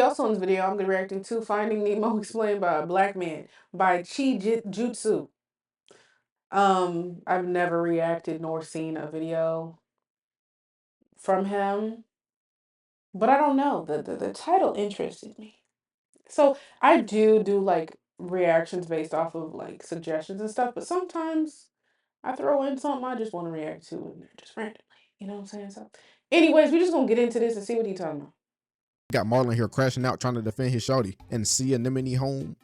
also in this video, I'm going to be reacting to Finding Nemo Explained by a Black Man by Jutsu. I've never reacted nor seen a video from him, but I don't know. The title interested me. So I do like reactions based off of like suggestions and stuff, but sometimes I throw in something I just want to react to and just randomly. You know what I'm saying? So anyways, we just gonna get into this and see what he's talking about. Got Marlon here crashing out trying to defend his shorty and see anemone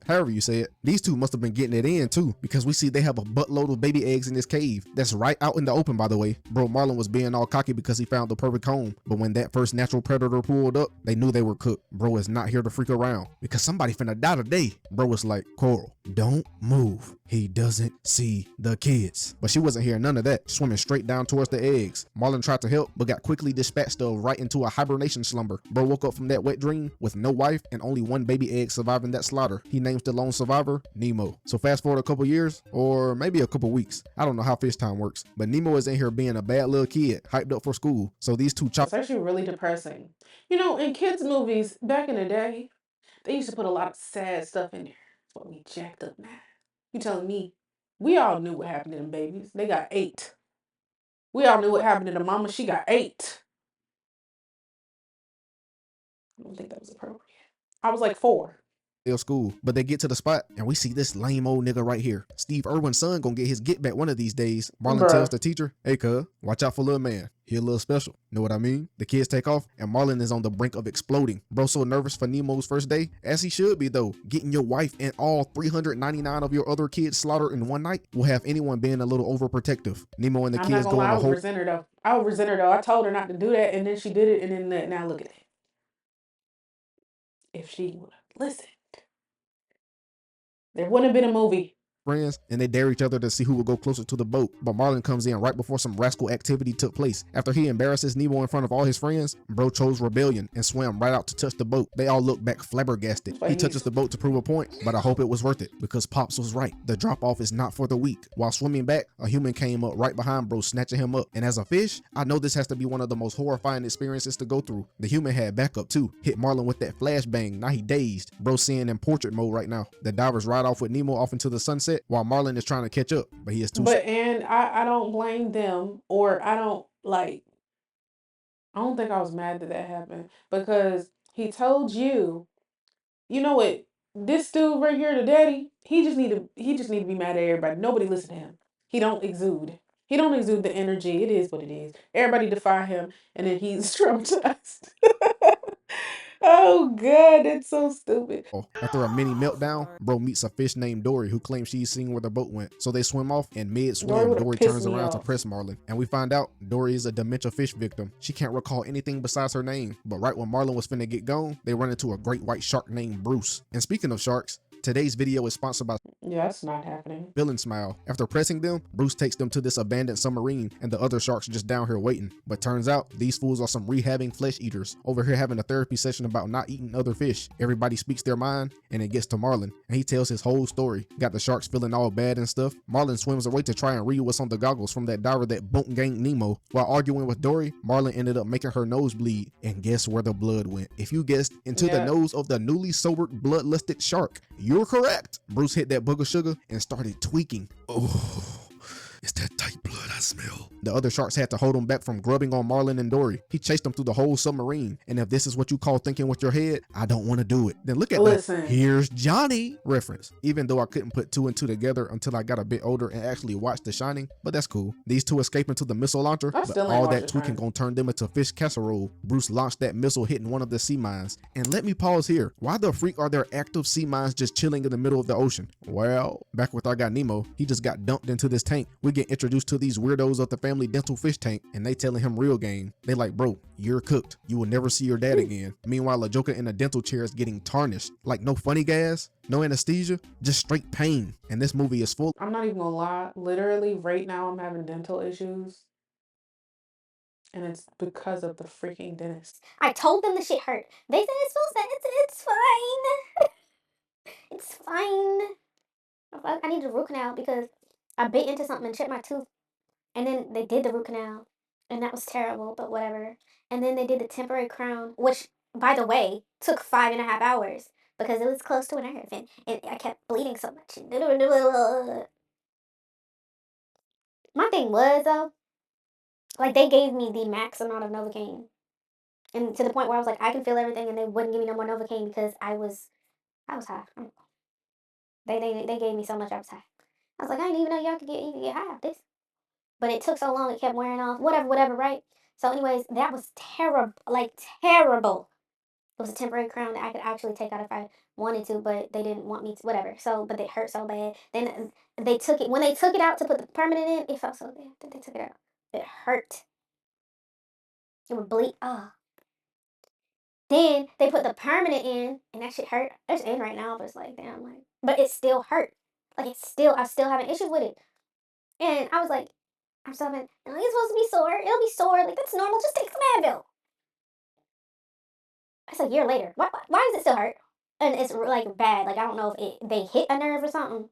however you say it. These two must have been getting it in too, because we see they have a buttload of baby eggs in this cave that's right out in the open, by the way. Bro, Marlon was being all cocky because he found the perfect home, but when that first natural predator pulled up, they knew they were cooked. Bro is not here to freak around because somebody finna die today. Bro was like, Coral, don't move. He doesn't see the kids. But she wasn't hearing none of that, swimming straight down towards the eggs. Marlon tried to help, but got quickly dispatched right into a hibernation slumber. Bro woke up from that wet dream with no wife and only one baby egg surviving that slaughter. He names the lone survivor Nemo. So fast forward a couple years, or maybe a couple weeks. I don't know how fish time works, but Nemo is in here being a bad little kid, hyped up for school. So these two It's actually really depressing. You know, in kids' movies back in the day, they used to put a lot of sad stuff in there. That's what we jacked up now. You telling me we all knew what happened to them babies? They got 8. We all knew what happened to the mama. She got 8. I don't think that was appropriate. I was like 4. School, but they get to the spot and we see this lame old nigga right here. Steve Irwin's son gonna get his get back one of these days. Marlon tells the teacher, hey cuz, watch out for little man. He a little special. Know what I mean? The kids take off and Marlon is on the brink of exploding. Bro so nervous for Nemo's first day, as he should be though. Getting your wife and all 399 of your other kids slaughtered in one night will have anyone being a little overprotective. Nemo and the kids go on a whole... I would resent her though. I told her not to do that and then she did it and then now look at it. If she would have listened, there wouldn't have been a movie. Friends, and they dare each other to see who will go closer to the boat. But Marlon comes in right before some rascal activity took place. After he embarrasses Nemo in front of all his friends, bro chose rebellion and swam right out to touch the boat. They all look back flabbergasted. He touches the boat to prove a point, but I hope it was worth it because Pops was right. The drop off is not for the weak. While swimming back, a human came up right behind bro, snatching him up. And as a fish, I know this has to be one of the most horrifying experiences to go through. The human had backup too. Hit Marlon with that flashbang. Now he dazed. Bro seeing in portrait mode right now. The divers ride off with Nemo off into the sunset while Marlon is trying to catch up, but he is too... And I don't blame them, or I don't think I was mad that happened because he told you, you know what, this dude right here, the daddy, he just need to be mad at everybody. Nobody listen to him. He don't exude the energy. It is what it is. Everybody defy him and then he's traumatized. Oh god, that's so stupid. After a mini meltdown, bro meets a fish named Dory who claims she's seen where the boat went. So they swim off, and mid-swim, Dory turns around to press Marlon. And we find out Dory is a dementia fish victim. She can't recall anything besides her name. But right when Marlon was finna get gone, they run into a great white shark named Bruce. And speaking of sharks, today's video is sponsored by... Yeah, that's not happening. Bill and Smile. After pressing them, Bruce takes them to this abandoned submarine and the other sharks are just down here waiting. But turns out, these fools are some rehabbing flesh eaters, over here having a therapy session about not eating other fish. Everybody speaks their mind and it gets to Marlon and he tells his whole story. Got the sharks feeling all bad and stuff. Marlon swims away to try and read what's on the goggles from that diver that boat ganked Nemo. While arguing with Dory, Marlon ended up making her nose bleed. And guess where the blood went? If you guessed, into the nose of the newly sobered bloodlusted shark. You're correct. Bruce hit that booger sugar and started tweaking. Oh, it's that tight blood I smell. The other sharks had to hold him back from grubbing on Marlon and Dory. He chased them through the whole submarine. And if this is what you call thinking with your head, I don't want to do it. Then look at the "Here's Johnny" reference. Even though I couldn't put 2 and 2 together until I got a bit older and actually watched The Shining, but that's cool. These two escape into the missile launcher, but all that tweaking gonna turn them into fish casserole. Bruce launched that missile hitting one of the sea mines. And let me pause here. Why the freak are there active sea mines just chilling in the middle of the ocean? Well, back with our guy Nemo, he just got dumped into this tank. We get introduced to these weirdos of the family dental fish tank and they telling him real game. They like, bro, you're cooked. You will never see your dad again. Meanwhile, a joker in a dental chair is getting tarnished. Like no funny gas, no anesthesia, just straight pain. And this movie is full. I'm not even gonna lie. Literally right now I'm having dental issues. And it's because of the freaking dentist. I told them the shit hurt. They said it's so sad. It's fine. It's fine. I need a root canal because I bit into something and chipped my tooth. And then they did the root canal. And that was terrible, but whatever. And then they did the temporary crown, which by the way, took 5.5 hours because it was close to a nerve and I kept bleeding so much. My thing was though, like they gave me the max amount of Novocaine. And to the point where I was like, I can feel everything and they wouldn't give me no more Novocaine because I was high. They gave me so much I was high. I was like, I didn't even know y'all could get you could get high off this. But it took so long, it kept wearing off. Whatever, right? So, anyways, that was terrible, like terrible. It was a temporary crown that I could actually take out if I wanted to, but they didn't want me to. Whatever. So, but it hurt so bad. Then they took it when they took it out to put the permanent in. It felt so bad that they took it out. It hurt. It would bleed. Oh. Then they put the permanent in, and that shit hurt. It's in right now, but it's like damn, like, but it still hurt. Like I still having issues with it. And I was like, I'm still having. It's supposed to be sore. It'll be sore. Like that's normal. Just take some Advil. That's a year later. Why does it still hurt? And it's like bad. Like I don't know if they hit a nerve or something,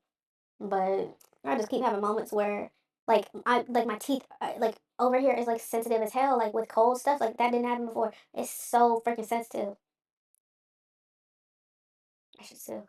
but I just keep having moments where like my teeth like over here is like sensitive as hell. Like with cold stuff, like that didn't happen before. It's so freaking sensitive. I should sue.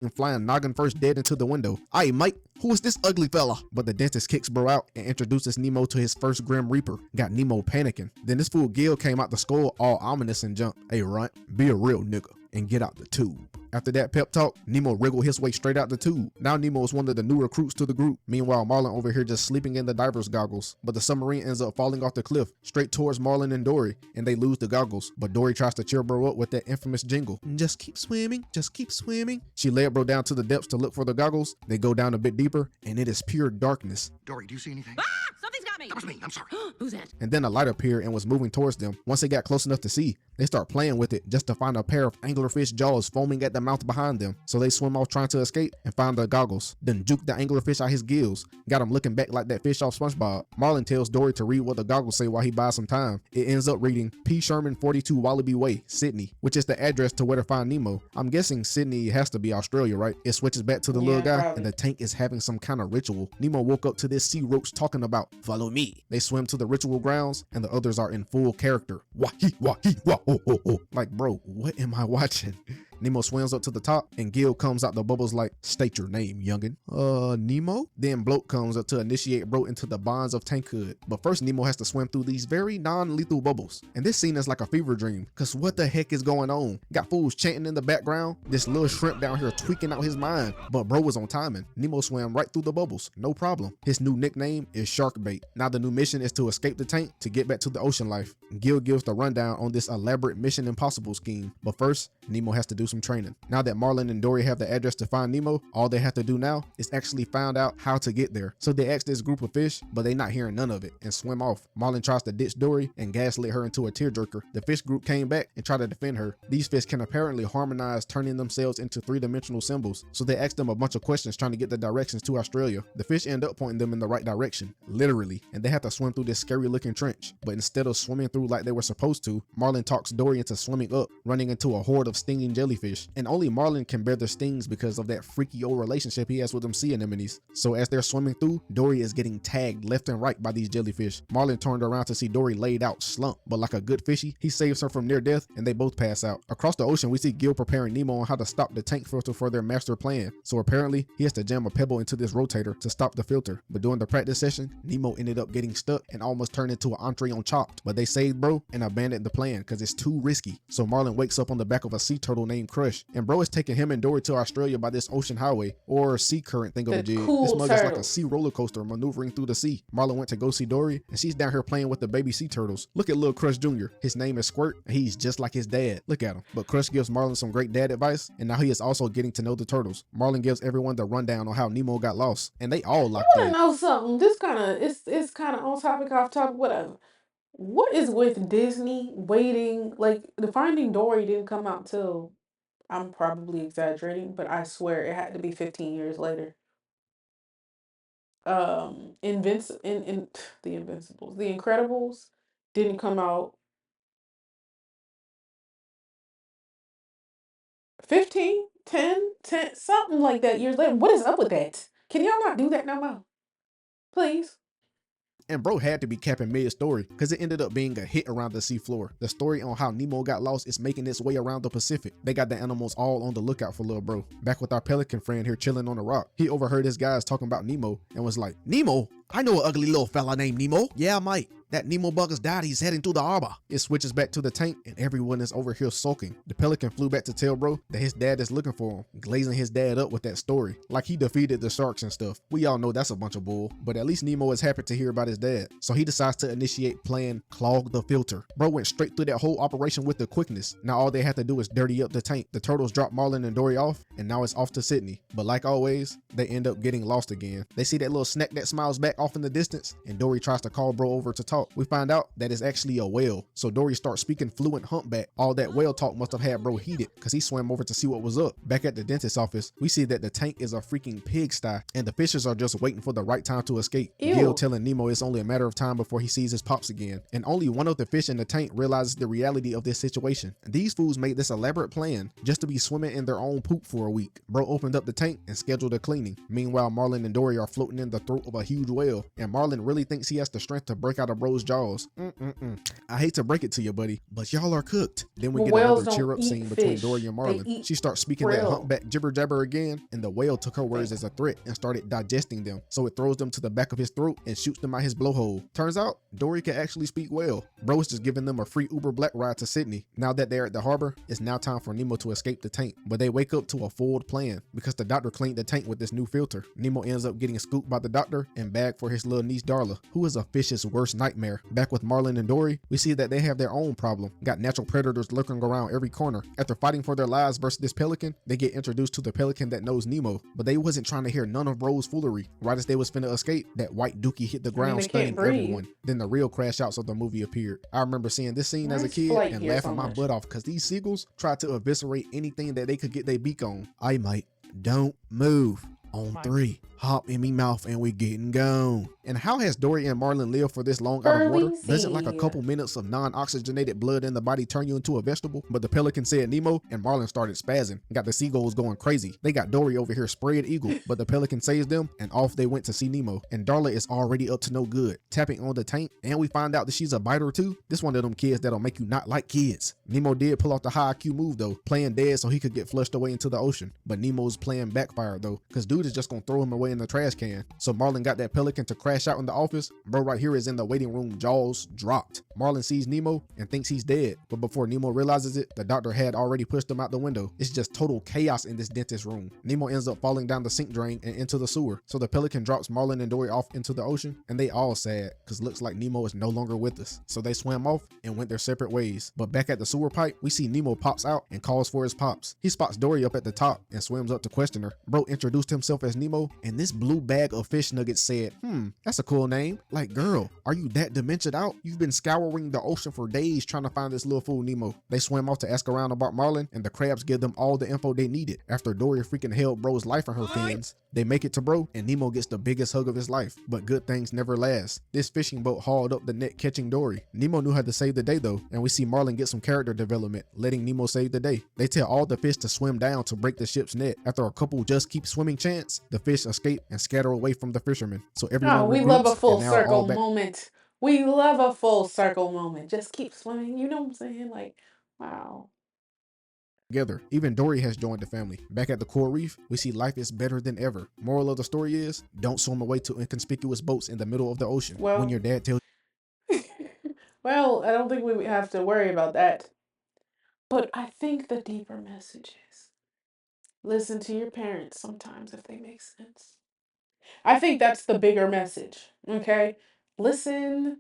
And flying noggin first dead into the window. Aye, Mike, who is this ugly fella? But the dentist kicks bro out and introduces Nemo to his first Grim Reaper. Got Nemo panicking. Then this fool Gil came out the skull all ominous and jumped. Hey, runt, be a real nigga and get out the tube. After that pep talk, Nemo wriggled his way straight out the tube. Now Nemo is one of the new recruits to the group. Meanwhile, Marlin over here just sleeping in the diver's goggles. But the submarine ends up falling off the cliff straight towards Marlin and Dory, and they lose the goggles. But Dory tries to cheer bro up with that infamous jingle. Just keep swimming, just keep swimming. She led bro down to the depths to look for the goggles. They go down a bit deeper, and it is pure darkness. Dory, do you see anything? Ah! Something's got me! That was me, I'm sorry. Who's that? And then a light appeared and was moving towards them. Once they got close enough to see, they start playing with it just to find a pair of anglerfish jaws foaming at the mouth behind them. So they swim off trying to escape and find the goggles. Then juke the anglerfish out his gills. Got him looking back like that fish off SpongeBob. Marlin tells Dory to read what the goggles say while he buys some time. It ends up reading P. Sherman 42 Wallaby Way, Sydney, which is the address to where to find Nemo. I'm guessing Sydney has to be Australia, right? It switches back to the little guy probably. and the tank is having some kind of ritual. Nemo woke up to this sea roach talking about, follow me. They swim to the ritual grounds and the others are in full character. Wah-hee, wah-hee, wah-oh-oh-oh. Like, bro, what am I watching? Nemo swims up to the top and Gil comes out the bubbles like, state your name, youngin. Nemo? Then Bloat comes up to initiate bro into the bonds of tankhood. But first Nemo has to swim through these very non-lethal bubbles. And this scene is like a fever dream, cause what the heck is going on? Got fools chanting in the background, this little shrimp down here tweaking out his mind. But bro was on timing. Nemo swam right through the bubbles, no problem. His new nickname is Sharkbait. Now the new mission is to escape the tank to get back to the ocean life. Gil gives the rundown on this elaborate Mission Impossible scheme. But first, Nemo has to do some training. Now that Marlin and Dory have the address to find Nemo, all they have to do now is actually find out how to get there. So they ask this group of fish, but they not hearing none of it and swim off. Marlin tries to ditch Dory and gaslit her into a tearjerker. The fish group came back and tried to defend her. These fish can apparently harmonize, turning themselves into three-dimensional symbols. So they ask them a bunch of questions trying to get the directions to Australia. The fish end up pointing them in the right direction, literally, and they have to swim through this scary looking trench. But instead of swimming through like they were supposed to, Marlin talks Dory into swimming up, running into a horde of stinging jellyfish. And only Marlin can bear their stings because of that freaky old relationship he has with them sea anemones. So as they're swimming through, Dory is getting tagged left and right by these jellyfish. Marlin turned around to see Dory laid out, slumped, but like a good fishy, he saves her from near death and they both pass out. Across the ocean, we see Gil preparing Nemo on how to stop the tank filter for their master plan. So apparently, he has to jam a pebble into this rotator to stop the filter. But during the practice session, Nemo ended up getting stuck and almost turned into an entree on Chopped. But they saved bro and abandoned the plan because it's too risky. So Marlin wakes up on the back of a sea turtle named Crush, and bro is taking him and Dory to Australia by this ocean highway or sea current thingamajig. cool This mug is like turtle. a sea roller coaster maneuvering through the sea. Marlin went to go see Dory and she's down here playing with the baby sea turtles. Look at little Crush Jr. His name is Squirt and he's just like his dad. Look at him. But Crush gives Marlin some great dad advice and now he is also getting to know the turtles. Marlin gives everyone the rundown on how Nemo got lost and they all locked I want in. to know something. This kind of it's kind of on topic, off topic, whatever. What is with Disney waiting? Like the Finding Dory didn't come out till, I'm probably exaggerating, but I swear it had to be 15 years later. In the Invincibles, the Incredibles didn't come out 15, 10, 10, something like that years later. What is up with that? Can y'all not do that no more? Please. And bro had to be capping mid-story, because it ended up being a hit around the seafloor. The story on how Nemo got lost is making its way around the Pacific. They got the animals all on the lookout for little bro. Back with our pelican friend here chilling on the rock, he overheard his guys talking about Nemo and was like, Nemo? I know an ugly little fella named Nemo. Yeah, mate. That Nemo bug has died. He's heading to the harbor. It switches back to the tank, and everyone is over here sulking. The pelican flew back to tell bro that his dad is looking for him, glazing his dad up with that story, like he defeated the sharks and stuff. We all know that's a bunch of bull, but at least Nemo is happy to hear about his dad. So he decides to initiate plan Clog the Filter. Bro went straight through that whole operation with the quickness. Now all they have to do is dirty up the tank. The turtles drop Marlin and Dory off, and now it's off to Sydney. But like always, they end up getting lost again. They see that little snack that smiles back off in the distance, and Dory tries to call bro over to talk. We find out that it's actually a whale. So Dory starts speaking fluent humpback. All that whale talk must have had bro heated, because he swam over to see what was up. Back at the dentist's office, we see that the tank is a freaking pigsty, and the fishes are just waiting for the right time to escape. Ew. Gil telling Nemo it's only a matter of time before he sees his pops again. And only one of the fish in the tank realizes the reality of this situation. These fools made this elaborate plan just to be swimming in their own poop for a week. Bro opened up the tank and scheduled a cleaning. Meanwhile, Marlin and Dory are floating in the throat of a huge whale, and Marlin really thinks he has the strength to break out of bro's jaws. I hate to break it to you, buddy, but y'all are cooked. Then we Well, get whales another don't cheer up eat scene between fish. Dory and They Marlin. eat She starts speaking that krill. humpback jibber jabber again, and the whale took her words as a threat and started digesting them. So it throws them to the back of his throat and shoots them out his blowhole. Turns out Dory can actually speak well. Bro is just giving them a free Uber black ride to Sydney. Now that they're at the harbor, it's now time for Nemo to escape the tank. But they wake up to a foiled plan because the doctor cleaned the tank with this new filter. Nemo ends up getting scooped by the doctor and bagged for his little niece Darla, who is a fish's worst nightmare. Back with Marlin and Dory, we see that they have their own problem. Got natural predators lurking around every corner. After fighting for their lives versus this pelican, they get introduced to the pelican that knows Nemo, but they wasn't trying to hear none of bro's foolery. Right as they was finna escape, that white dookie hit the ground, they can't stunning breathe. everyone. Then the real crash outs of the movie appeared. I remember seeing this scene as a Nice kid flight and here, laughing so my much. butt off because these seagulls tried to eviscerate anything that they could get their beak on. Aye, mate, don't move. On three, hop in me mouth and we getting gone. And how has Dory and Marlin lived for this long out of water? Doesn't like a couple minutes of non-oxygenated blood in the body turn you into a vegetable? But the pelican said Nemo, and Marlin started spazzing. Got the seagulls going crazy. They got Dory over here spread eagle, but the pelican saves them, and off they went to see Nemo. And Darla is already up to no good, tapping on the tank, and we find out that she's a biter too. This one of them kids that'll make you not like kids. Nemo did pull off the high IQ move though, playing dead so he could get flushed away into the ocean. But Nemo's plan backfired though, cause dude is just gonna throw him away in the trash can. So Marlin got that pelican to crash out in the office. Bro right here is in the waiting room, jaws dropped. Marlin sees Nemo and thinks he's dead, but before Nemo realizes it, the doctor had already pushed him out the window. It's just total chaos in this dentist room. Nemo ends up falling down the sink drain and into the sewer. So the pelican drops Marlin and Dory off into the ocean, and they all sad cause looks like Nemo is no longer with us. So they swam off and went their separate ways. But back at the sewer pipe, we see Nemo pops out and calls for his pops. He spots Dory up at the top and swims up to question her. Bro introduced himself as Nemo, and this blue bag of fish nuggets said, that's a cool name. Like, girl, are you that dementiaed out? You've been scouring the ocean for days trying to find this little fool Nemo. They swim off to ask around about Marlin, and the crabs give them all the info they needed. After Dory freaking held bro's life in her fins, they make it to bro, and Nemo gets the biggest hug of his life. But good things never last. This fishing boat hauled up the net catching Dory. Nemo knew how to save the day though, and we see Marlin get some character development, letting Nemo save the day. They tell all the fish to swim down to break the ship's net. After a couple just keep swimming chance, the fish escape and scatter away from the fishermen. So everyone Oh, we love a regroups, full and now all circle back moment. We love a full circle moment. Just keep swimming. You know what I'm saying? Like, wow. together. Even Dory has joined the family. Back at the coral reef, we see life is better than ever. Moral of the story is, don't swim away to inconspicuous boats in the middle of the ocean. Well- When your dad tells Well, I don't think we have to worry about that. But I think the deeper message is listen to your parents sometimes if they make sense. I think that's the bigger message, okay? Listen,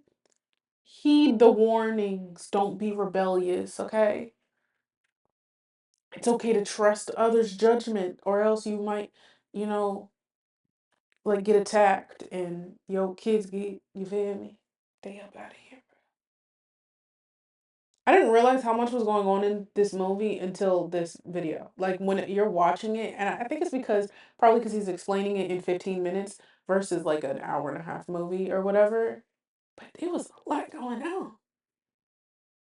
heed the warnings, don't be rebellious, okay? It's okay to trust others' judgment, or else you might, you know, like get attacked and your kids get, you feel me? Stay up out of here. I didn't realize how much was going on in this movie until this video. Like when you're watching it, and I think it's because probably because he's explaining it in 15 minutes versus like an hour and a half movie or whatever. But it was a lot going on.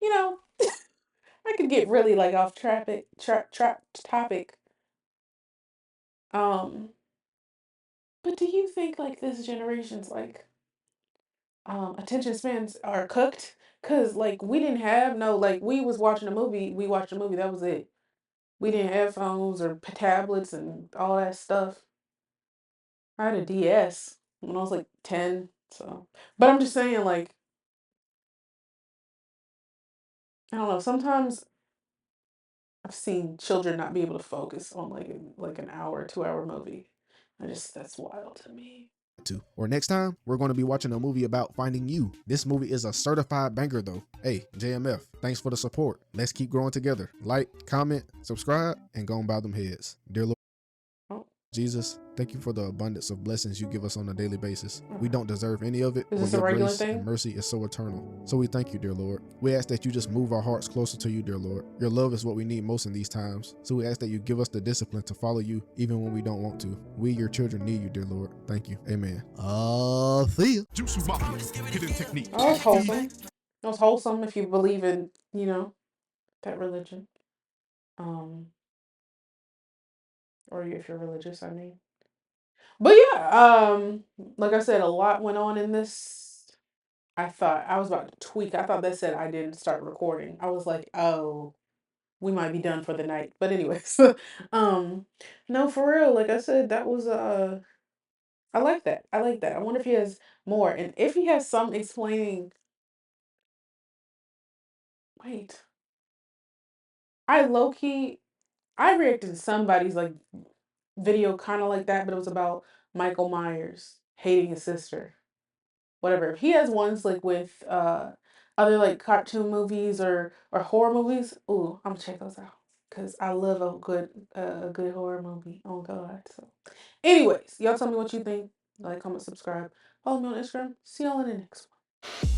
You know, I could get really like off topic. Um, but do you think like this generation's like attention spans are cooked. Cause like we didn't have no like we was watching a movie, we watched a movie, that was it. We didn't have phones or tablets and all that stuff. I had a DS when I was like 10, so but I'm just saying like I don't know, sometimes I've seen children not be able to focus on like an hour, 2 hour movie. That's wild to me. Or next time, we're going to be watching a movie about finding you. This movie is a certified banger though. Hey, JMF, thanks for the support. Let's keep growing together. Like, comment, subscribe, and go and bow them heads. Dear Lord Oh, Jesus, thank you for the abundance of blessings you give us on a daily basis. We okay. don't deserve any of it, Is but this a your regular grace and thing? mercy is so eternal. So we thank you, dear Lord. We ask that you just move our hearts closer to you, dear Lord. Your love is what we need most in these times. So we ask that you give us the discipline to follow you even when we don't want to. We, your children, need you, dear Lord. Thank you. Amen. See ya. Jutsu Mafia, hidden technique. Oh, that's wholesome. That's wholesome if you believe in, that religion. Or if you're religious, I mean. But yeah, like I said, a lot went on in this. I thought I was about to tweak. I thought that said I didn't start recording. I was like, oh, we might be done for the night. But anyways, no, for real. Like I said, that was I like that. I like that. I wonder if he has more, and if he has some explaining. Wait, I low key I reacted to somebody's like video kind of like that, but it was about Michael Myers hating his sister. Whatever. If he has ones like with other like cartoon movies or horror movies, ooh, I'm gonna check those out because I love a good horror movie. Oh God. So, anyways, y'all tell me what you think. Like, comment, subscribe, follow me on Instagram. See y'all in the next one.